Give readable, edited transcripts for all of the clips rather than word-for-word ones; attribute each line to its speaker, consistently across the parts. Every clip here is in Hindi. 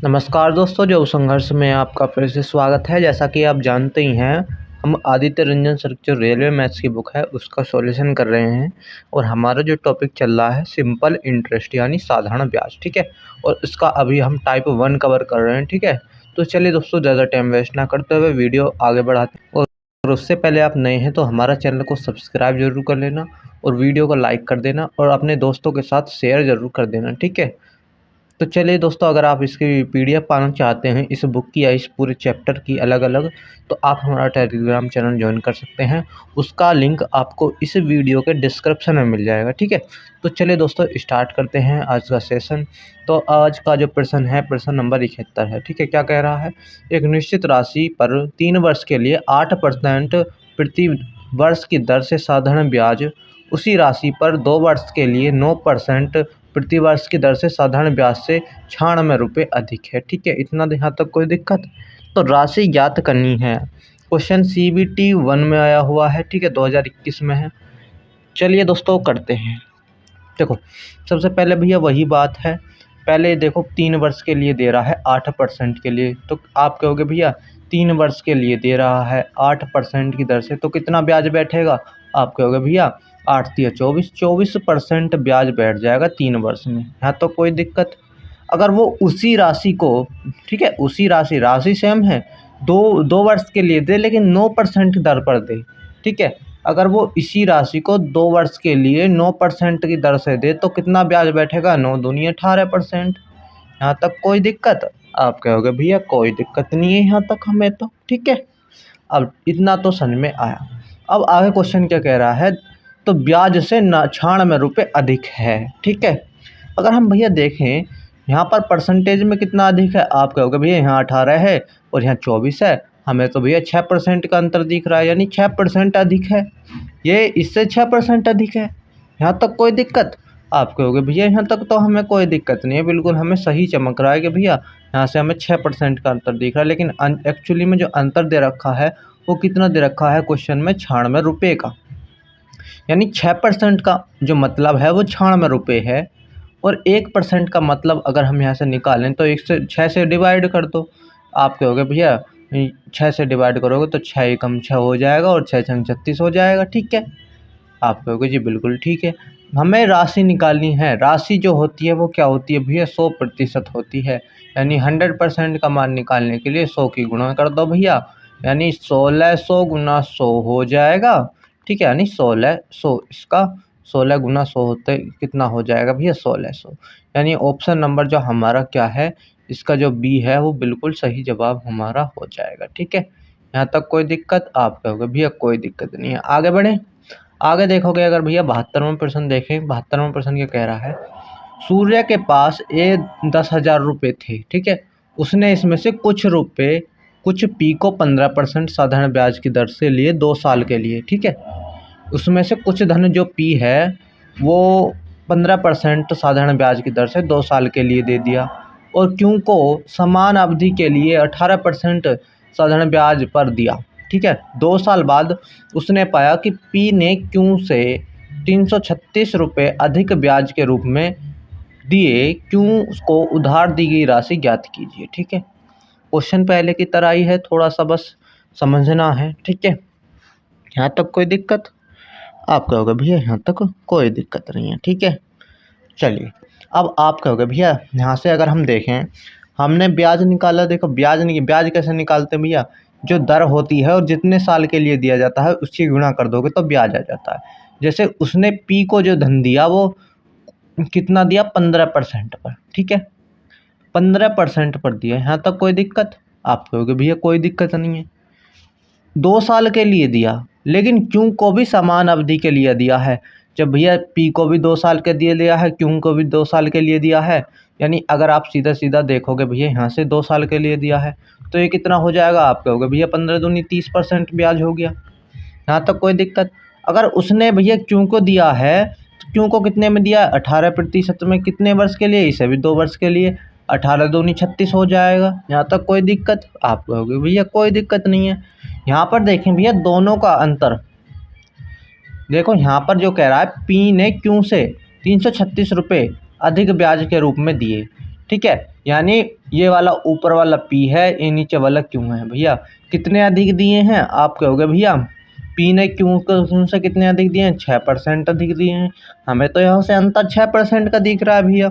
Speaker 1: नमस्कार दोस्तों, जो संघर्ष में आपका फिर से स्वागत है। जैसा कि आप जानते ही हैं, हम आदित्य रंजन सर की जो रेलवे मैथ्स की बुक है उसका सॉल्यूशन कर रहे हैं और हमारा जो टॉपिक चल रहा है सिंपल इंटरेस्ट यानी साधारण ब्याज। ठीक है, और इसका अभी हम टाइप 1 कवर कर रहे हैं। ठीक है, तो चलिए दोस्तों, ज़्यादा टाइम वेस्ट ना करते हुए वीडियो आगे बढ़ाते हैं। और उससे पहले आप नए हैं तो हमारा चैनल को सब्सक्राइब जरूर कर लेना और वीडियो को लाइक कर देना और अपने दोस्तों के साथ शेयर ज़रूर कर देना। ठीक है, तो चलिए दोस्तों, अगर आप इसकी पीडीएफ पाना चाहते हैं इस बुक की या इस पूरे चैप्टर की अलग अलग, तो आप हमारा टेलीग्राम चैनल ज्वाइन कर सकते हैं। उसका लिंक आपको इस वीडियो के डिस्क्रिप्शन में मिल जाएगा। ठीक है, तो चलिए दोस्तों, स्टार्ट करते हैं आज का सेशन। तो आज का जो प्रश्न है, प्रश्न नंबर 71 है। ठीक है, क्या कह रहा है? एक निश्चित राशि पर 3 वर्ष के लिए 8% प्रति वर्ष की दर से साधारण ब्याज, उसी राशि पर 2 वर्ष के लिए 9% प्रति वर्ष की दर से साधारण ब्याज से 96 रुपये अधिक है। ठीक है, इतना यहाँ तक कोई दिक्कत? तो राशि ज्ञात करनी है। क्वेश्चन CBT 1 में आया हुआ है। ठीक है, 2021 में है। चलिए दोस्तों, करते हैं। देखो, सबसे पहले भैया वही बात है। पहले देखो, 3 वर्ष के लिए दे रहा है 8% के लिए, तो आप कहोगे भैया 3 वर्ष के लिए दे रहा है 8% की दर से, तो कितना ब्याज बैठेगा? आप कहोगे भैया 8 तिया 24% ब्याज बैठ जाएगा 3 वर्ष में। यहाँ तो कोई दिक्कत? अगर वो उसी राशि को, ठीक है, उसी राशि सेम है, दो वर्ष के लिए दे लेकिन 9% दर पर दे। ठीक है, अगर वो इसी राशि को 2 वर्ष के लिए 9% की दर से दे तो कितना ब्याज बैठेगा? 9 दूनी 18%। यहाँ तक कोई दिक्कत? आप कहोगे भैया कोई दिक्कत नहीं है यहाँ तक हमें तो। ठीक है, अब इतना तो समझ में आया। अब आगे क्वेश्चन क्या कह रहा है? तो ब्याज से 96 रुपये अधिक है। ठीक है, अगर हम भैया देखें यहाँ पर परसेंटेज में कितना अधिक है, आप कहोगे भैया यहाँ 18 है और यहाँ 24 है, हमें तो भैया 6% का अंतर दिख रहा है, यानी 6% अधिक है। ये इससे 6% अधिक है। यहाँ तक कोई दिक्कत? आप कहोगे भैया यहाँ तक तो हमें कोई दिक्कत नहीं है, बिल्कुल हमें सही चमक रहा है कि भैया यहाँ से हमें 6% का अंतर दिख रहा है। लेकिन एक्चुअली में जो अंतर दे रखा है वो कितना दे रखा है क्वेश्चन में? 96 रुपये का। यानी 6% का जो मतलब है वो 96 रुपये है, और 1% का मतलब अगर हम यहाँ से निकालें तो 6 से डिवाइड कर दो। आप कहोगे भैया 6 से डिवाइड करोगे तो 6 एकम 6 हो जाएगा और 6 छंग 36 हो जाएगा। ठीक है, आप कहोगे जी बिल्कुल ठीक है। हमें राशि निकालनी है। राशि जो होती है वो क्या होती है भैया? 100% होती है। यानी 100% का मान निकालने के लिए 100 की गुणा कर दो भैया, यानी 1600 गुना 100 हो जाएगा। ठीक है, यानी 1600, इसका 16 गुना 100 होते कितना हो जाएगा भैया? 1600। यानी ऑप्शन नंबर जो हमारा क्या है, इसका जो बी है वो बिल्कुल सही जवाब हमारा हो जाएगा। ठीक है, यहाँ तक कोई दिक्कत? आप कहोगे भैया कोई दिक्कत नहीं है। आगे बढ़ें। आगे देखोगे अगर भैया 72वां प्रश्न देखें, 72वां प्रश्न क्या कह रहा है? सूर्य के पास 10,000 रुपये थे। ठीक है, उसने इसमें से कुछ पी को 15% साधारण ब्याज की दर से लिए 2 साल के लिए। ठीक है, उसमें से कुछ धन जो पी है वो 15% साधारण ब्याज की दर से 2 साल के लिए दे दिया, और क्यू को समान अवधि के लिए 18% साधारण ब्याज पर दिया। ठीक है, 2 साल बाद उसने पाया कि पी ने क्यू से 336 रुपये अधिक ब्याज के रूप में दिए। क्यू को उधार दी गई राशि ज्ञात कीजिए। ठीक है, क्वेश्चन पहले की तरह ही है, थोड़ा सा बस समझना है। ठीक है, यहाँ तक कोई दिक्कत? आप कहोगे भैया यहाँ तक कोई दिक्कत नहीं है। ठीक है, चलिए अब आप कहोगे भैया यहाँ से अगर हम देखें, हमने ब्याज निकाला। देखो, ब्याज कैसे निकालते हैं भैया? जो दर होती है और जितने साल के लिए दिया जाता है उसकी गुणा कर दोगे तो ब्याज आ जाता है। जैसे उसने पी को जो धन दिया वो कितना दिया? 15% पर। ठीक है, 15% पर दिया। यहाँ तक कोई दिक्कत? आप कहोगे भैया कोई दिक्कत नहीं है। 2 साल के लिए दिया, लेकिन क्यू को भी समान अवधि के लिए दिया है। जब भैया पी को भी 2 साल के लिए दिया है, क्यू को भी 2 साल के लिए दिया है, यानी अगर आप सीधा सीधा देखोगे भैया यहाँ से 2 साल के लिए दिया है तो ये कितना हो जाएगा? आप कहोगे भैया 15 दूनी 30% ब्याज हो गया। यहाँ तक कोई दिक्कत? अगर उसने भैया क्यू को दिया है तो क्यू को कितने में दिया? 18% में। कितने वर्ष के लिए? इसे भी 2 वर्ष के लिए। 18 दूनी 36 हो जाएगा। यहाँ तक कोई दिक्कत? आप कहोगे भैया कोई दिक्कत नहीं है। यहाँ पर देखें भैया दोनों का अंतर देखो, यहाँ पर जो कह रहा है पी ने क्यू से 336 रुपये अधिक ब्याज के रूप में दिए। ठीक है, यानी ये वाला ऊपर वाला पी है, ये नीचे वाला क्यों है भैया। कितने अधिक दिए हैं आप कहोगे भैया पी ने क्यों उनसे कितने अधिक दिए हैं, 6% अधिक दिए हैं। हमें तो यहाँ से अंतर 6% का दिख रहा है भैया,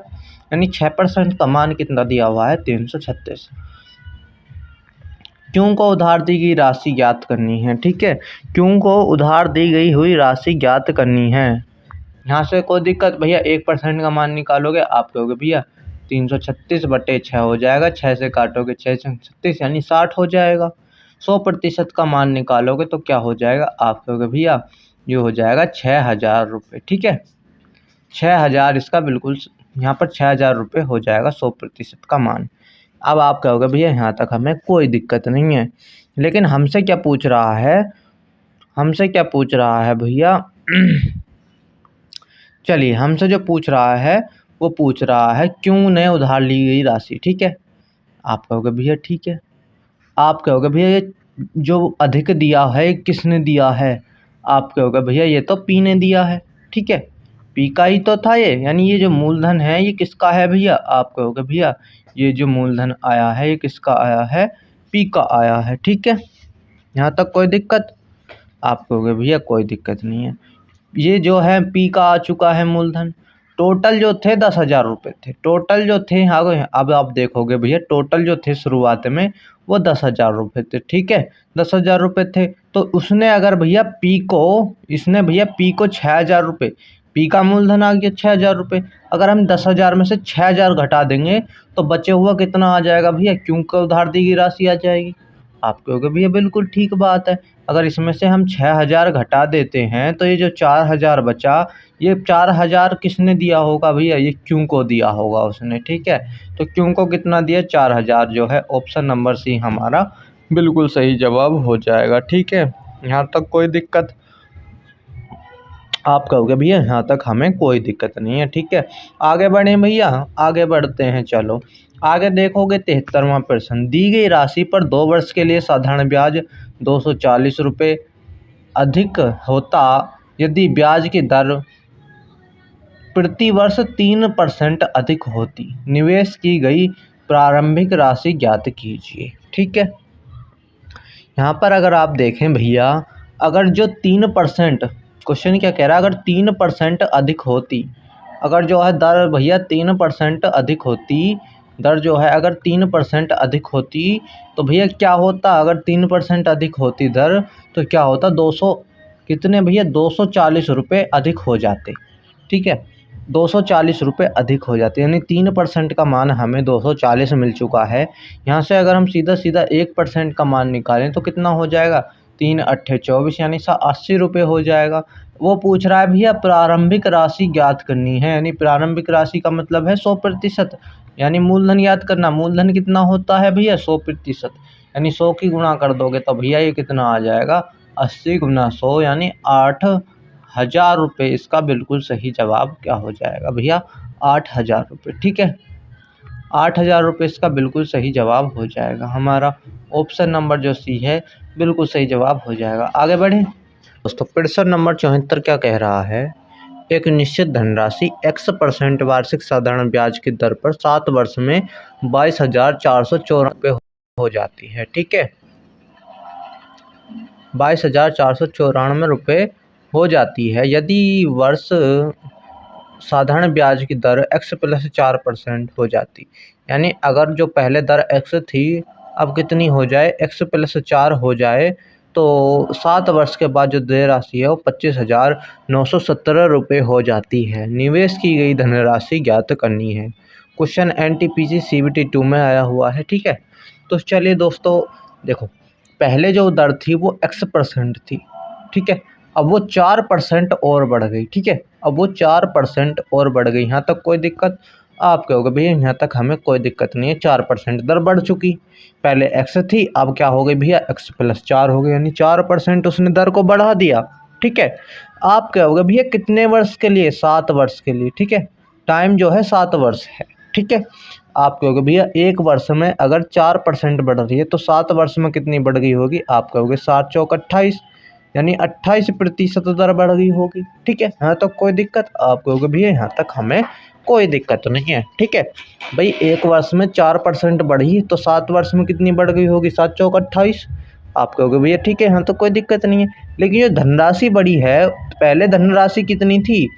Speaker 1: यानी 6% का मान कितना दिया हुआ है, 336। क्यों को उधार दी गई राशि ज्ञात करनी है। ठीक है, क्यों को उधार दी गई हुई राशि ज्ञात करनी है। यहाँ से कोई दिक्कत भैया, 1% का मान निकालोगे आप कहोगे भैया 336/6 हो जाएगा, 6 से काटोगे 6 से 36 यानी 60 हो जाएगा। 100% का मान निकालोगे तो क्या हो जाएगा, आप कहोगे भैया ये हो जाएगा 6000 रुपये। ठीक है, 6000 इसका बिल्कुल यहाँ पर 6000 रुपये हो जाएगा 100% का मान। अब आप कहोगे भैया यहाँ तक हमें कोई दिक्कत नहीं है, लेकिन हमसे क्या पूछ रहा है, हमसे क्या पूछ रहा है भैया चलिए हमसे जो पूछ रहा है वो पूछ रहा है क्यों ने उधार ली गई राशि। ठीक है, आप कहोगे भैया ठीक है, आप कहोगे भैया ये जो अधिक दिया है किसने दिया है, आप कहोगे भैया ये तो पी ने दिया है। ठीक है, पी का ही तो था ये, यानी ये जो मूलधन है ये किसका है भैया, आप कहोगे भैया ये जो मूलधन आया है ये किसका आया है, पी का आया है। ठीक है, यहाँ तक कोई दिक्कत, आप कहोगे भैया कोई दिक्कत नहीं है। ये जो है पी का आ चुका है मूलधन, टोटल जो थे 10,000 रुपये थे, टोटल जो थे अब आप देखोगे भैया टोटल जो थे शुरुआत में वो 10,000 रुपये थे। ठीक है, 10,000 रुपये थे, तो उसने अगर भैया पी को, इसने भैया पी को 6,000 रुपये, पी का मूलधन आ गया 6,000 रुपये, अगर हम 10,000 में से 6,000 घटा देंगे तो बचे हुआ कितना आ जाएगा भैया, क्योंकि उधार दी गई राशि आ जाएगी। आप कहोगे भैया बिल्कुल ठीक बात है, अगर इसमें से हम 6,000 घटा देते हैं तो ये जो 4,000 बचा, ये 4,000 किसने दिया होगा भैया, ये क्यों को दिया होगा उसने। ठीक है, तो क्यों को कितना दिया, 4,000 जो है ऑप्शन नंबर सी हमारा बिल्कुल सही जवाब हो जाएगा। ठीक है, यहाँ तक कोई दिक्कत, आप कहोगे भैया यहाँ तक हमें कोई दिक्कत नहीं है। ठीक है, आगे बढ़ें भैया, आगे बढ़ते हैं। चलो आगे देखोगे 73वां प्रश्न, दी गई राशि पर 2 वर्ष के लिए साधारण ब्याज 240 रुपये अधिक होता यदि ब्याज की दर प्रति वर्ष 3% अधिक होती, निवेश की गई प्रारंभिक राशि ज्ञात कीजिए। ठीक है, यहाँ पर अगर आप देखें भैया, अगर जो 3%, क्वेश्चन क्या कह रहा है, अगर 3% अधिक होती, अगर जो है दर भैया 3% अधिक होती, दर जो है अगर 3% अधिक होती तो भैया क्या होता, अगर 3% अधिक होती दर तो क्या होता, 200 कितने भैया 240 रुपये अधिक हो जाते। ठीक है, 240 रुपये अधिक हो जाते, यानी 3% का मान हमें 240 मिल चुका है। यहाँ से अगर हम सीधा सीधा 1% का मान निकालें तो कितना हो जाएगा, 3 अट्ठे 24 यानी 80 रुपये हो जाएगा। वो पूछ रहा है भैया प्रारंभिक राशि ज्ञात करनी है, यानी प्रारंभिक राशि का मतलब है 100%, यानी मूलधन याद करना, मूलधन कितना होता है भैया 100%, यानी 100 की गुणा कर दोगे तो भैया ये कितना आ जाएगा, 80 गुना 100 यानी 8,000 रुपये। इसका बिल्कुल सही जवाब क्या हो जाएगा भैया, 8,000 रुपये। ठीक है, 8,000 रुपये इसका बिल्कुल सही जवाब हो जाएगा, हमारा ऑप्शन नंबर जो सी है बिल्कुल सही जवाब हो जाएगा। आगे बढ़ें दोस्तों, प्रश्न नंबर 74 क्या कह रहा है, एक निश्चित धनराशि x% वार्षिक साधारण ब्याज की दर पर 7 वर्ष में 22,494 रुपये हो जाती है। ठीक है, 22,494 रुपये हो जाती है यदि वर्ष साधारण ब्याज की दर x + 4% हो जाती, यानी अगर जो पहले दर x थी अब कितनी हो जाए, x + 4 हो जाए, तो 7 वर्ष के बाद जो देय राशि है वो 25,917 रुपये हो जाती है। निवेश की गई धनराशि ज्ञात करनी है। क्वेश्चन NTPC CBT 2 में आया हुआ है। ठीक है, तो चलिए दोस्तों देखो, पहले जो दर थी वो x% थी। ठीक है, अब वो 4% और बढ़ गई। ठीक है, अब वो 4% और बढ़ गई, यहाँ तक कोई दिक्कत, आप कहोगे भैया यहाँ तक हमें कोई दिक्कत नहीं है, 4% दर बढ़ चुकी, पहले x थी अब क्या हो गई भैया x + 4 हो गई, यानी 4% उसने दर को बढ़ा दिया। ठीक है, आप कहोगे भैया कितने वर्ष के लिए, 7 वर्ष के लिए। ठीक है, टाइम जो है 7 वर्ष है। ठीक है, आप कहोगे भैया एक वर्ष में अगर 4% बढ़ रही है तो 7 वर्ष में कितनी बढ़ गई होगी, आप कहोगे 7 × 4 = 28, यानी 28% दर बढ़ गई होगी। ठीक है, यहाँ तक कोई दिक्कत? आप कहोगे भैया यहाँ तक हमें कोई दिक्कत नहीं है। ठीक है भाई, एक वर्ष में 4% बढ़ी तो 7 वर्ष में कितनी बढ़ गई होगी? 7 चौक 28। आप कहोगे भैया ठीक है, यहाँ तो कोई दिक्कत नहीं है। लेकिन जो धनराशि बढ़ी है, पहले धनराशि कितनी थी?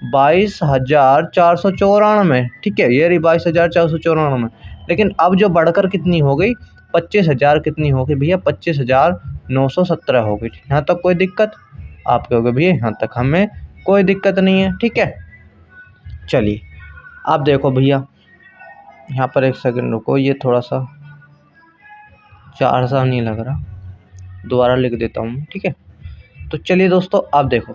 Speaker 1: 22,494। ठीक है, ये रही 22,494। लेकिन अब जो बढ़कर कितनी हो गई? 25,000 कितनी हो गई भैया? 25,917 हो गई। यहाँ तक कोई दिक्कत? आप कहोगे भैया यहाँ तक हमें कोई दिक्कत नहीं है। ठीक है, चलिए आप देखो भैया, यहाँ पर एक सेकंड रुको, ये थोड़ा सा 4 सा नहीं लग रहा, दोबारा लिख देता हूँ। ठीक है, तो चलिए दोस्तों आप देखो,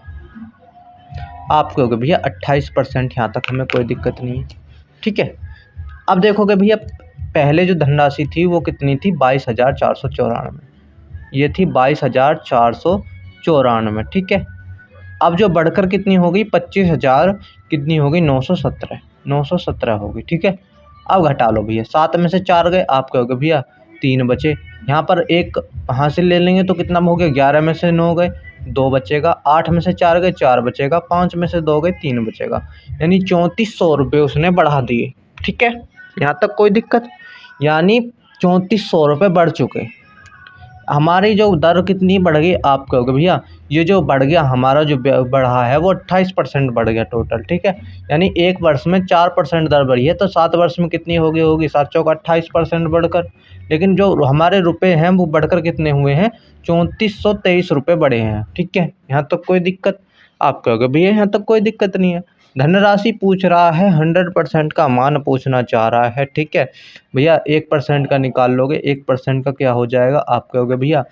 Speaker 1: आप कहोगे भैया 28%, यहाँ तक हमें कोई दिक्कत नहीं है। ठीक है, अब देखोगे भैया पहले जो धनराशि थी वो कितनी थी? 22,494। ये थी 22,494। ठीक है, अब जो बढ़कर कितनी हो गई? 25,000 कितनी हो गई? 917। 917 हो गई। ठीक है, अब घटा लो भैया, 7 में से 4 गए। आप कहोगे भैया 3 बचे, यहाँ पर एक हासिल ले लेंगे तो कितना हो गया? 11 में से 9 गए, 2 बचेगा। 8 में से 4 गए, 4 बचेगा। 5 में से 2 गए, 3 बचेगा। यानी 3400 रुपये उसने बढ़ा दिए। ठीक है, यहाँ तक कोई दिक्कत? यानी 3400 रुपये बढ़ चुके। हमारी जो दर कितनी बढ़ गई? आप कहोगे भैया ये जो बढ़ गया हमारा जो बढ़ा है वो 28% बढ़ गया टोटल। ठीक है, यानी एक वर्ष में 4% दर बढ़ी है, तो 7 वर्ष में कितनी होगी? 7 चौक 28% बढ़कर। लेकिन जो हमारे रुपए हैं वो बढ़कर कितने हुए हैं? 3423 रुपये बढ़े हैं। ठीक है, यहाँ तक कोई दिक्कत? आप कहोगे भैया यहाँ तक कोई दिक्कत नहीं है। धनराशि पूछ रहा है, 100% का मान पूछना चाह रहा है। ठीक है भैया, 1% का निकाल लोगे, 1% का क्या हो जाएगा? आप कहोगे भैया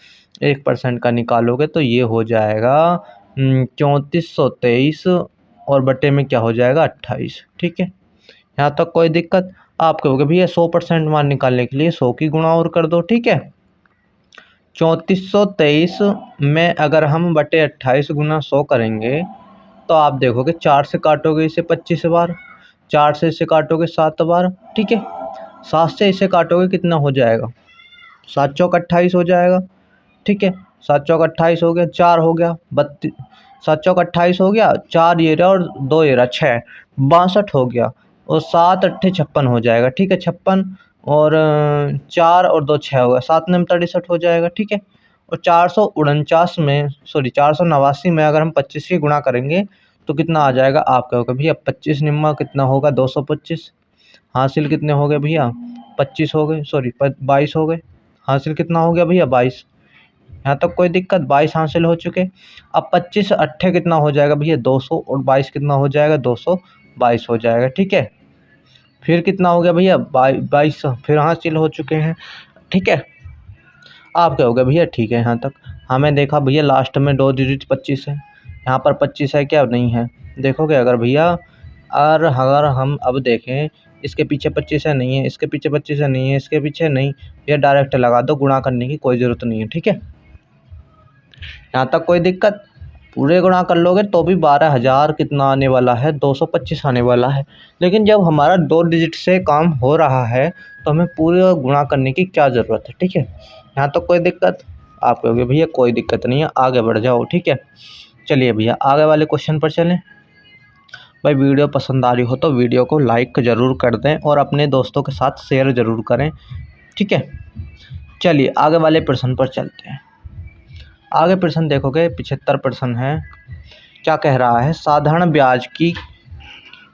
Speaker 1: 1% का निकालोगे तो ये हो जाएगा 3423 और बटे में क्या हो जाएगा? 28। ठीक है, यहाँ तक कोई दिक्कत? आप कहोगे भैया 100% मान निकालने के लिए 100 की गुणा और कर दो। ठीक है, 3423 में अगर हम बटे 28 गुना 100 करेंगे तो आप देखोगे 4 से काटोगे इसे 25 बार, 4 से इसे काटोगे 7 बार। ठीक है, 7 से इसे काटोगे कितना हो जाएगा? 7 चौक 28 हो जाएगा। ठीक है, 7 चौक 28 हो गया, 4 हो गया 32, 7 चौक 28 हो गया, 4 ये रहा और 2 ये रहा, 6 62 हो गया, और 7 अट्ठे 56 हो जाएगा। ठीक है, 56 और 4 और 2 6 हो गया, 7 नम 63 हो जाएगा। ठीक है, और 489 में अगर हम 25 की गुणा करेंगे तो कितना आ जाएगा? आप कहोगे भैया 25 निम्मा कितना होगा? 225। हासिल कितने हो गए भैया? 25 हो गए, सॉरी 22 हो गए। हासिल कितना हो गया भैया? 22। यहाँ तक कोई दिक्कत? 22 हासिल हो चुके। अब 25 अट्ठे कितना हो जाएगा भैया? 200, और 22 कितना हो जाएगा? 222 हो जाएगा। ठीक है, फिर कितना हो गया भैया? 22 फिर हासिल हो चुके हैं। ठीक है, आप कहोगे भैया ठीक है, यहाँ तक हमें देखा भैया लास्ट में 2 डिजिट 25 है, यहाँ पर 25 है क्या? नहीं है। देखोगे अगर भैया, अगर हम अब देखें इसके पीछे 25 है, नहीं है, इसके पीछे 25 है, नहीं है, इसके पीछे नहीं, ये डायरेक्ट लगा दो, गुणा करने की कोई ज़रूरत नहीं है। ठीक है, यहाँ तक कोई दिक्कत? पूरे गुणा कर लोगे तो भी 12,000 कितना आने वाला है? 225 आने वाला है। लेकिन जब हमारा 2 डिजिट से काम हो रहा है तो हमें पूरे गुणा करने की क्या ज़रूरत है? ठीक है, यहाँ तक कोई दिक्कत? आप कहोगे भैया कोई दिक्कत नहीं है, आगे बढ़ जाओ। ठीक है, चलिए भैया आगे वाले क्वेश्चन पर चलें। भाई वीडियो पसंद आ रही हो तो वीडियो को लाइक ज़रूर कर दें और अपने दोस्तों के साथ शेयर ज़रूर करें। ठीक है, चलिए आगे वाले प्रश्न पर चलते हैं। आगे प्रश्न देखोगे 75 प्रश्न है। क्या कह रहा है? साधारण ब्याज की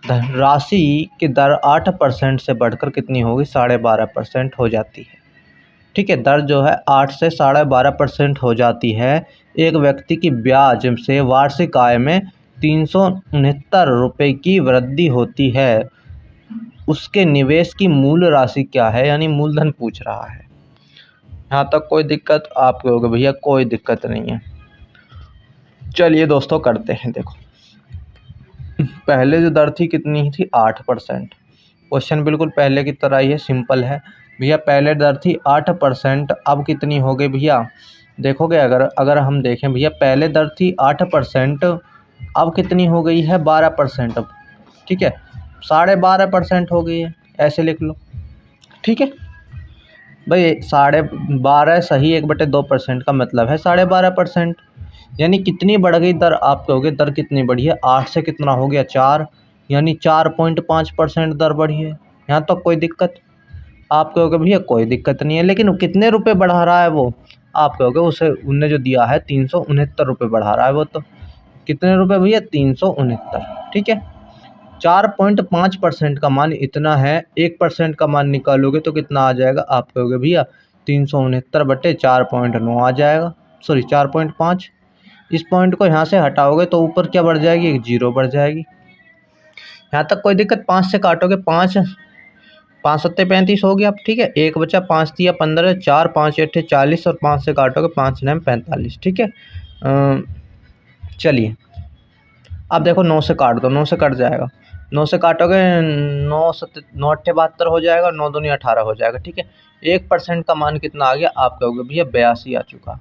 Speaker 1: राशि की दर 8% से बढ़कर कितनी होगी? 12.5% हो जाती है। ठीक है, दर जो है 8 से 12.5% हो जाती है। एक व्यक्ति की ब्याज से वार्षिक आय में 369 रुपये की वृद्धि होती है। उसके निवेश की मूल राशि क्या है? यानी मूलधन पूछ रहा है। यहाँ तक कोई दिक्कत? आप कहोगे भैया कोई दिक्कत नहीं है। चलिए दोस्तों करते हैं। देखो पहले जो दर थी कितनी थी? 8%। क्वेश्चन बिल्कुल पहले की तरह ही है, सिंपल है भैया। पहले दर थी 8%, अब कितनी हो गई भैया? देखोगे अगर हम देखें भैया, पहले दर थी 8%, अब कितनी हो गई है? 12%। अब ठीक है, 12.5% हो गई है, ऐसे लिख लो। ठीक है भाई, 12.5 सही 1/2% का मतलब है 12.5%। यानी कितनी बढ़ गई दर, आप कहोगे दर कितनी बढ़ी है, 8 से कितना हो गया 4, यानी 4.5% दर बढ़ी है। यहाँ तक कोई दिक्कत? आप कहोगे भैया कोई दिक्कत नहीं है, लेकिन कितने रुपए बढ़ा रहा है वो? आप कहोगे उसे उनने जो दिया है 369 रुपये बढ़ा रहा है वो। तो कितने रुपए भैया? 369। ठीक है, 4.5% का मान इतना है, 1% का मान निकालोगे तो कितना आ जाएगा? आप कहोगे भैया 369/4.9 आ जाएगा, सॉरी 4.5। इस पॉइंट को यहाँ से हटाओगे तो ऊपर क्या बढ़ जाएगी? एक जीरो बढ़ जाएगी। यहाँ तक कोई दिक्कत? 5 से काटोगे, 5 5 सत्ते 35 हो गया। ठीक है, एक बचा, 5 दिया 15, 4 5 8 40 और 5 से काटोगे 5 9 45। ठीक है, चलिए अब देखो 9 से काट दो, 9 से कट जाएगा, 9 से काटोगे 9 8 72 हो जाएगा, 9 दूनी 18 हो जाएगा। ठीक है, 1% का मान कितना आ गया? आप कहोगे भैया 82 आ चुका।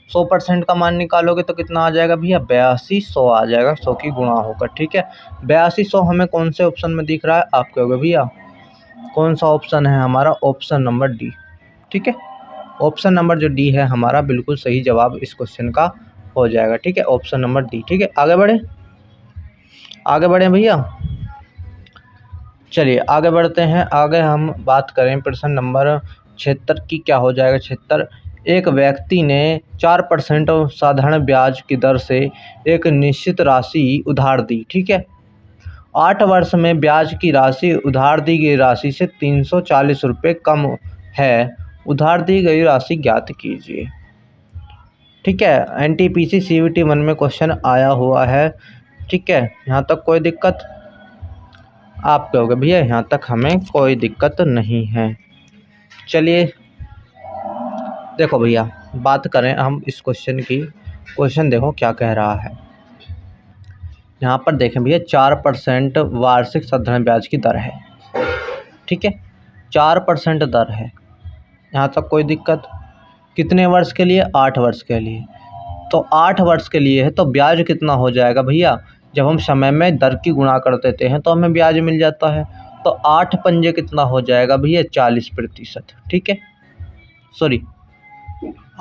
Speaker 1: 100% का मान निकालोगे तो कितना आ जाएगा भैया? 8200 आ जाएगा, 100 की गुणा होकर। ठीक है, 8200 हमें कौन से ऑप्शन में दिख रहा है? आप कहोगे भैया कौन सा ऑप्शन है हमारा? Option number D. ठीक है, ऑप्शन नंबर जो डी है हमारा बिल्कुल सही जवाब इस क्वेश्चन का हो जाएगा। ठीक है, ऑप्शन नंबर डी। ठीक है, आगे बढ़े, आगे बढ़े भैया। चलिए आगे बढ़ते हैं। आगे हम बात करें प्रश्न नंबर 76 की। क्या हो जाएगा 76? एक व्यक्ति ने 4% साधारण ब्याज की दर से एक निश्चित राशि उधार दी। ठीक है, 8 वर्ष में ब्याज की राशि उधार दी गई राशि से 340 रुपये कम है। उधार दी गई राशि ज्ञात कीजिए। ठीक है, NTPC CVT 1 में क्वेश्चन आया हुआ है। ठीक है, यहाँ तक कोई दिक्कत? आप कहोगे भैया यहाँ तक हमें कोई दिक्कत नहीं है। चलिए देखो भैया, बात करें हम इस क्वेश्चन की। क्वेश्चन देखो क्या कह रहा है। यहाँ पर देखें भैया 4% वार्षिक साधारण ब्याज की दर है। ठीक है, 4% दर है, यहाँ तक कोई दिक्कत? कितने वर्ष के लिए? 8 वर्ष के लिए। तो 8 वर्ष के लिए है तो ब्याज कितना हो जाएगा भैया? जब हम समय में दर की गुणा कर देते हैं तो हमें ब्याज मिल जाता है। तो 8 पंजे कितना हो जाएगा भैया? 40%। ठीक है, सॉरी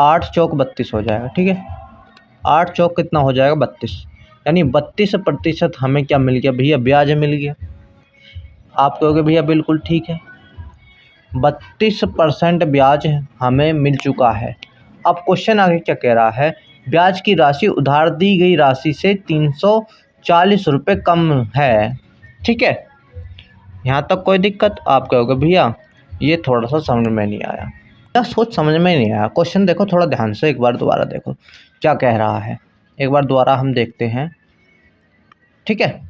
Speaker 1: 8 चौक 32 हो जाएगा। ठीक है, 8 चौक कितना हो जाएगा? 32, यानी 32% हमें क्या मिल गया भैया? ब्याज मिल गया। आप कहोगे भैया बिल्कुल ठीक है, 32% ब्याज हमें मिल चुका है। अब क्वेश्चन आगे क्या कह रहा है? ब्याज की राशि उधार दी गई राशि से 340 रुपये कम है। ठीक है, यहाँ तक कोई दिक्कत? आप कहोगे भैया ये थोड़ा सा समझ में नहीं आया, क्या सोच समझ में नहीं आया। क्वेश्चन देखो थोड़ा ध्यान से, एक बार दोबारा देखो क्या कह रहा है, एक बार दोबारा हम देखते हैं। ठीक है,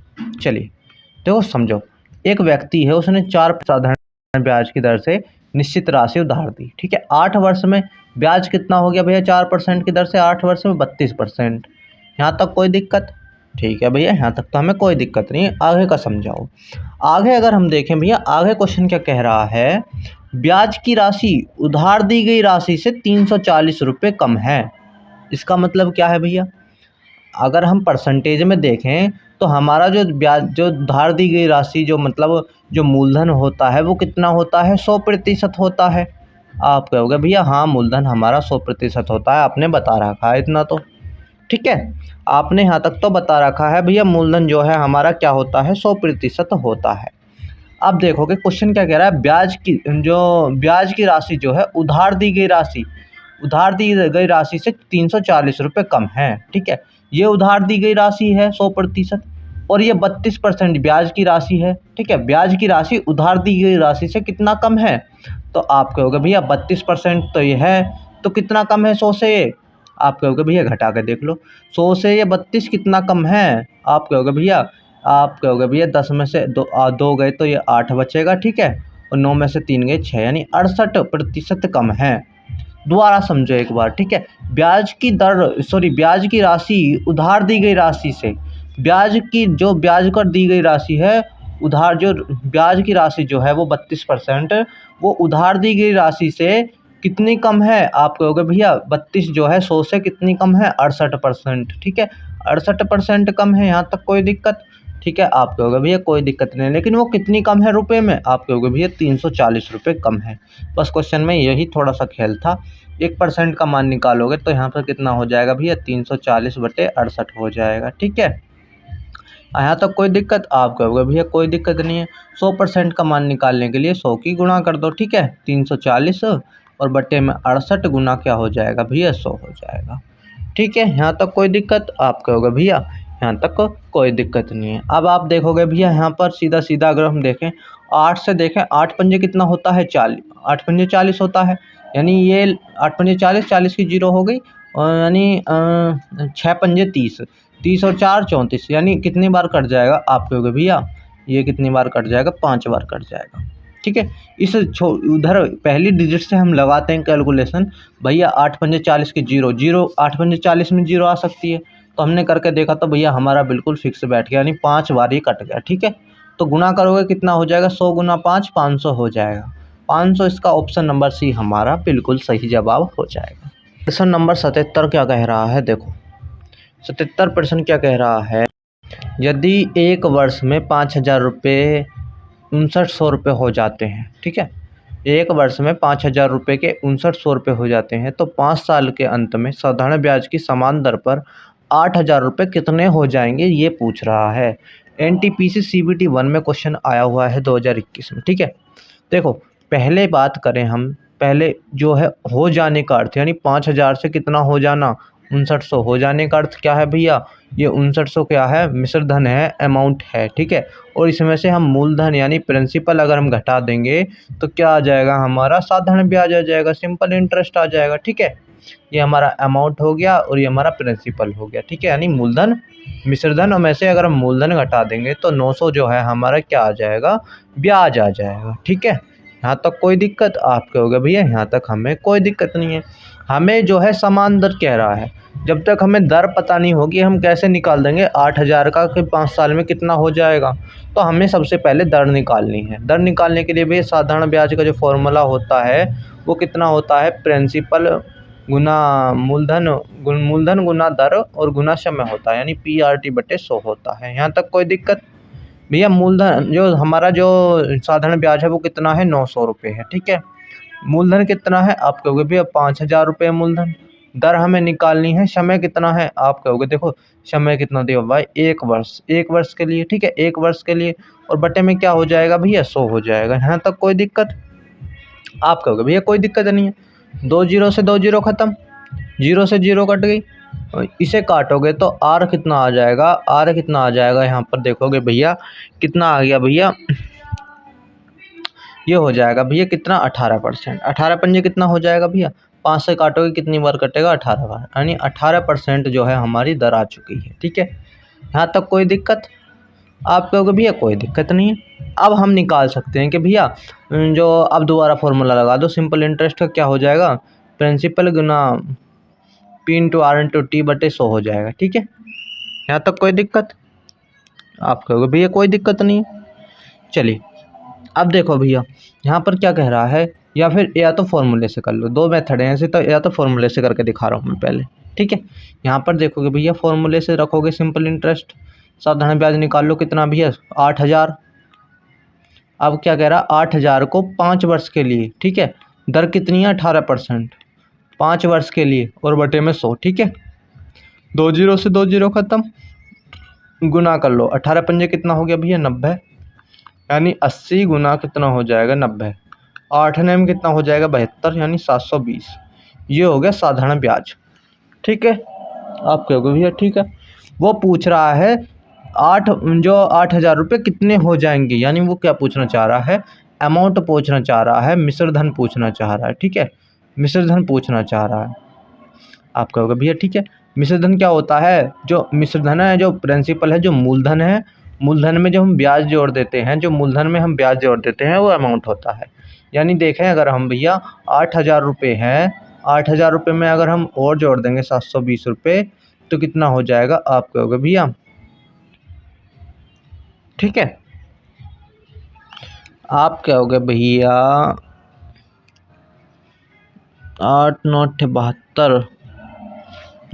Speaker 1: चलिए देखो समझो। एक व्यक्ति है, उसने 4 साधारण ब्याज की दर से निश्चित राशि उधार दी। ठीक है, 8 वर्ष में ब्याज कितना हो गया भैया? 4% की दर से 8 वर्ष में 32%। यहाँ तक कोई दिक्कत? ठीक है भैया, यहाँ तक तो हमें कोई दिक्कत नहीं है। आगे का समझाओ। आगे अगर हम देखें भैया, आगे क्वेश्चन क्या कह रहा है? ब्याज की राशि उधार दी गई राशि से 340 रुपये कम है। इसका मतलब क्या है भैया? अगर हम परसेंटेज में देखें तो हमारा जो ब्याज, जो उधार दी गई राशि, जो मतलब जो मूलधन होता है वो कितना होता है? 100% होता है। आप कहोगे भैया हाँ मूलधन हमारा 100% होता है, आपने बता रखा है इतना तो। ठीक है, आपने यहाँ तक तो बता रखा है भैया मूलधन जो है हमारा क्या होता है? 100% होता है। अब देखोगे क्वेश्चन क्या कह रहा है? ब्याज की राशि जो है उधार दी गई राशि, उधार दी गई राशि से 340 रुपये कम है। ठीक है, ये उधार दी गई राशि है 100% और ये 32% ब्याज की राशि है। ठीक है, ब्याज की राशि उधार दी गई राशि से कितना कम है? तो आप कहोगे भैया 32% तो ये है, तो कितना कम है 100 से? आप कहोगे भैया घटा के देख लो, 100 से ये 32 कितना कम है? आप कहोगे भैया 10 में से 2 गए तो ये 8 बचेगा। ठीक है, और 9 में से 3 गए 6, यानी 68% कम है। दोबारा समझो एक बार। ठीक है, ब्याज की राशि उधार दी गई राशि से, ब्याज कर दी गई राशि है उधार, जो ब्याज की राशि जो है वो 32%, वो उधार दी गई राशि से कितनी कम है? आप कहोगे भैया 32 जो है 100 से कितनी कम है? 68%। ठीक है, 68% कम है, यहाँ तक कोई दिक्कत? ठीक है। आप कहोगे भैया कोई दिक्कत नहीं, लेकिन वो कितनी कम है रुपए में? आप कहोगे भैया 340 रुपये कम है। बस क्वेश्चन में यही थोड़ा सा खेल था। 1% का मान निकालोगे तो यहाँ पर कितना हो जाएगा भैया? 340/68 हो जाएगा। ठीक है, यहाँ तक कोई दिक्कत? आप कहोगे भैया कोई दिक्कत नहीं है। 100% का मान निकालने के लिए 100 की गुणा कर दो। ठीक है, 340 और बट्टे में 68 गुना क्या हो जाएगा भैया? 100 हो जाएगा। ठीक है, यहाँ तक कोई दिक्कत? आप कहोगे भैया यहाँ तक कोई दिक्कत नहीं है। अब आप देखोगे भैया यहाँ पर सीधा सीधा अगर हम देखें 8 से देखें, 8 पंजे कितना होता है? 40। 8 पंजे 40 होता है, यानी ये 8 पंजे 40, 40 की जीरो हो गई, और यानी 6 पंजे 30, 30 और 4 34, यानी कितनी बार कट जाएगा? आप कहोगे भैया ये कितनी बार कट जाएगा? 5 बार कट जाएगा। ठीक है, इस उधर पहली डिजिट से हम लगाते हैं कैलकुलेशन। भैया 8 पंजे 40 की जीरो, 8 पंजे 40 में जीरो आ सकती है, तो हमने करके देखा तो भैया हमारा बिल्कुल फिक्स बैठ गया, यानी 5 बार ही कट गया। ठीक है, तो गुना करोगे कितना हो जाएगा? 100 गुना 5, 500 हो जाएगा। 500, इसका ऑप्शन नंबर सी हमारा बिल्कुल सही जवाब हो जाएगा। क्वेश्चन नंबर 77 क्या कह रहा है? देखो 77 प्रश्न क्या कह रहा है? यदि एक वर्ष में 5,000 रुपये 5900 रुपये हो जाते हैं, ठीक है, एक वर्ष में 5,000 रुपये के 5900 रुपये हो जाते हैं, तो 5 साल के अंत में साधारण ब्याज की समान दर पर 8,000 रुपये कितने हो जाएंगे, ये पूछ रहा है। NTPC CBT 1 में क्वेश्चन आया हुआ है 2021 में। ठीक है, देखो पहले बात करें हम, पहले जो है हो जाने का अर्थ, यानी 5,000 से कितना हो जाना? 5900 हो जाने का अर्थ क्या है भैया? ये 5900 क्या है? मिश्र धन है, अमाउंट है। ठीक है, और इसमें से हम मूलधन यानी प्रिंसिपल अगर हम घटा देंगे तो क्या आ जाएगा? हमारा साधारण ब्याज आ जाएगा, सिंपल इंटरेस्ट आ जाएगा। ठीक है, ये हमारा अमाउंट हो गया और ये हमारा प्रिंसिपल हो गया। ठीक है, यानी मूलधन, मिश्र धन, और में से अगर हम मूलधन घटा देंगे तो 900 जो है हमारा क्या आ जाएगा? ब्याज आ जाएगा। ठीक है, यहाँ तक कोई दिक्कत? आप कहोगे भैया यहाँ तक हमें कोई दिक्कत नहीं है। हमें जो है समान दर कह रहा है, जब तक हमें दर पता नहीं होगी हम कैसे निकाल देंगे 8,000 का कि 5 साल में कितना हो जाएगा? तो हमें सबसे पहले दर निकालनी है। दर निकालने के लिए भैया साधारण ब्याज का जो फॉर्मूला होता है वो कितना होता है? प्रिंसिपल गुना मूलधन, मूलधन गुना दर और गुना समय होता है, यानी PRT/100 होता है। यहाँ तक कोई दिक्कत? भैया मूलधन जो हमारा जो साधारण ब्याज है वो कितना है? 900 रुपये है। ठीक है, मूलधन कितना है? आप कहोगे भैया 5,000 रुपये मूलधन। दर हमें निकालनी है, समय कितना है? आप कहोगे देखो समय कितना दिया भाई? 1 वर्ष, 1 वर्ष के लिए। ठीक है, 1 वर्ष के लिए, और बटे में क्या हो जाएगा भैया? 100 हो जाएगा। यहाँ तक कोई दिक्कत? आप कहोगे भैया कोई दिक्कत नहीं है। 2 जीरो से 2 जीरो खत्म, 0 से 0 कट गई, इसे काटोगे तो R कितना आ जाएगा? R कितना आ जाएगा? यहाँ पर देखोगे भैया कितना आ गया भैया? ये हो जाएगा भैया कितना? 18%। 18 पंजे कितना हो जाएगा भैया? 5 से काटोगे कितनी बार कटेगा? 18 बार, यानी 18% जो है हमारी दर आ चुकी है। ठीक है, यहाँ तक कोई दिक्कत? आप कहोगे भैया कोई दिक्कत नहीं है। अब हम निकाल सकते हैं कि भैया जो, अब दोबारा फॉर्मूला लगा दो, सिंपल इंटरेस्ट का क्या हो जाएगा? प्रिंसिपल गुना P/R/T/100 हो जाएगा। ठीक है, यहाँ तक कोई दिक्कत? आप कहोगे भैया कोई दिक्कत नहीं है। चलिए अब देखो भैया यहाँ पर क्या कह रहा है, या फिर या तो फॉर्मूले से कर लो, 2 मेथड हैं ऐसे, तो या तो फॉर्मूले से करके दिखा रहा हूँ मैं पहले। ठीक है, यहाँ पर देखोगे भैया फॉर्मूले से रखोगे सिंपल इंटरेस्ट, साधारण ब्याज निकाल लो कितना भैया? 8,000। अब क्या कह रहा? 8,000 को 5 वर्ष के लिए, ठीक है, दर कितनी है? 18%, 5 वर्ष के लिए, और बटे में 100। ठीक है, 2 जीरो से 2 जीरो खत्म, गुना कर लो, 18 पंजे कितना हो गया भैया? 90, यानी 80 गुना कितना हो जाएगा? 90, 8 ने में कितना हो जाएगा? 72, यानी 720। ये हो गया साधारण ब्याज। ठीक है, आप कहोगे भैया ठीक है। वो पूछ रहा है 8,000 रुपये कितने हो जाएंगे, यानी वो क्या पूछना चाह रहा है? अमाउंट पूछना चाह रहा है, मिश्र धन पूछना चाह रहा है। ठीक है, मिश्र धन पूछना चाह रहा है। आप कहोगे भैया ठीक है, मिश्र धन क्या होता है? जो मिश्र धन है, जो प्रिंसिपल है, जो मूलधन है, मूलधन में जो हम ब्याज जोड़ देते हैं, जो मूलधन में हम ब्याज जोड़ देते हैं वो अमाउंट होता है। यानी देखें अगर हम भैया 8,000 रुपये हैं, 8,000 रुपये में अगर हम और जोड़ देंगे 720 रुपये तो कितना हो जाएगा? आप कहोगे भैया ठीक है, आप कहोगे भैया 8 9 72।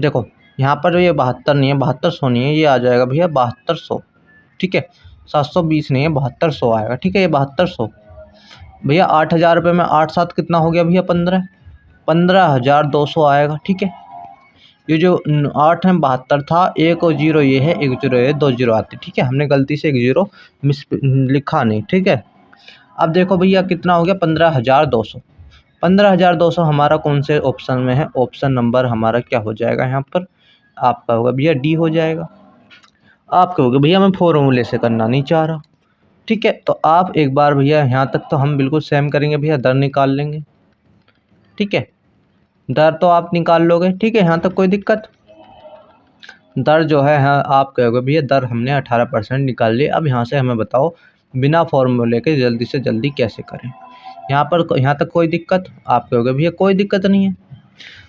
Speaker 1: देखो यहाँ पर ये 72 नहीं है, 7200 नहीं है, ये आ जाएगा भैया 7200। ठीक है, 720 नहीं है, 7200 आएगा। ठीक है, ये 7200 भैया 8,000 रुपये में 8 7 कितना हो गया भैया 15,200 आएगा। ठीक है, ये जो 8 है 72 था, एक और जीरो ये है, एक जीरो ये, 2 जीरो आते। ठीक है, हमने गलती से एक जीरो मिस लिखा नहीं। ठीक है, अब देखो भैया कितना हो गया 15,200। 15,200 हमारा कौन से ऑप्शन में है? ऑप्शन नंबर हमारा क्या हो जाएगा यहाँ पर? आपका होगा भैया डी हो जाएगा। आप कहोगे भैया मैं फॉर्मूले से करना नहीं चाह रहा। ठीक है, तो आप एक बार भैया यहाँ तक तो हम बिल्कुल सेम करेंगे भैया, दर निकाल लेंगे। ठीक है, दर तो आप निकाल लोगे। ठीक है, यहाँ तक कोई दिक्कत? दर जो है, हाँ आप कहोगे भैया दर हमने 18% निकाल ली। अब यहाँ से हमें बताओ बिना फॉर्मूले के जल्दी से जल्दी कैसे करें। यहाँ तक कोई दिक्कत? आप कहोगे भैया कोई दिक्कत नहीं है।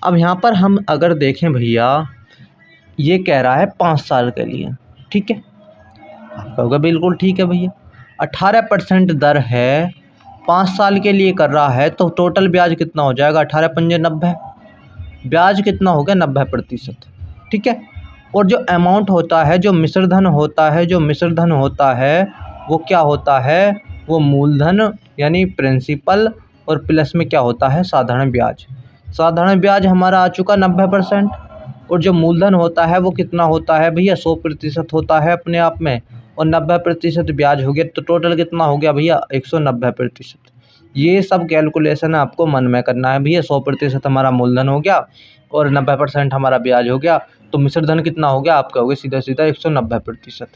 Speaker 1: अब यहाँ पर हम अगर देखें भैया, ये कह रहा है 5 साल के लिए। ठीक है, आप कहोगे बिल्कुल ठीक है भैया, 18% दर है, 5 साल के लिए कर रहा है, तो टोटल ब्याज कितना हो जाएगा? 18 पंजे 90, ब्याज कितना हो गया? 90%। ठीक है, और जो अमाउंट होता है, जो मिश्रधन होता है, वो क्या होता है? वो मूलधन यानी प्रिंसिपल, और प्लस में क्या होता है? साधारण ब्याज। साधारण ब्याज हमारा आ चुका 90%, और जो मूलधन होता है वो कितना होता है भैया? 100% होता है अपने आप में, और 90% ब्याज हो गया, तो टोटल कितना हो गया भैया? 190%। ये सब कैलकुलेशन आपको मन में करना है भैया। 100% हमारा मूलधन हो गया और 90% हमारा ब्याज हो गया, तो मिश्रधन कितना हो गया? आप कहोगे सीधा सीधा 190%।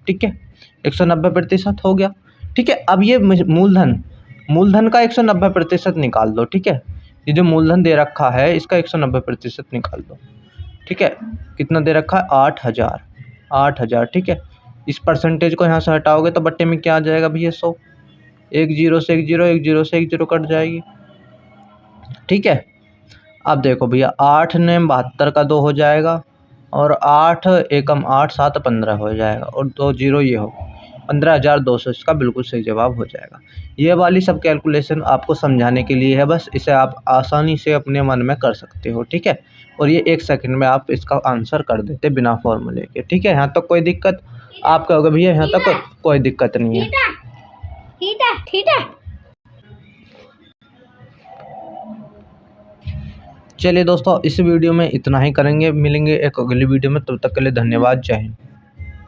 Speaker 1: ठीक है, 190% हो गया। ठीक है, अब ये मूलधन का 190% निकाल दो। ठीक है, ये जो मूलधन दे रखा है इसका 190% निकाल दो। ठीक है, कितना दे रखा है? 8,000। ठीक है, इस परसेंटेज को यहाँ से हटाओगे तो बट्टे में क्या आ जाएगा भैया? 100। एक जीरो से एक जीरो, एक जीरो से एक जीरो कट जाएगी। ठीक है, अब देखो भैया 8 ने 72 का 2 हो जाएगा, और 8 एकम 8 7 15 हो जाएगा, और 2 जीरो ये हो 15,200, इसका बिल्कुल सही जवाब हो जाएगा। ये वाली सब कैलकुलेशन आपको समझाने के लिए है, बस इसे आप आसानी से अपने मन में कर सकते हो। ठीक है, और ये 1 सेकंड में आप इसका आंसर कर देते बिना फॉर्मूले के। ठीक है, यहाँ तक कोई दिक्कत? आप कहोगे भैया यहाँ तक कोई दिक्कत नहीं है। ठीक है। चलिए दोस्तों, इस वीडियो में इतना ही करेंगे, मिलेंगे एक अगली वीडियो में, तब तक के लिए धन्यवाद, जय हिंद।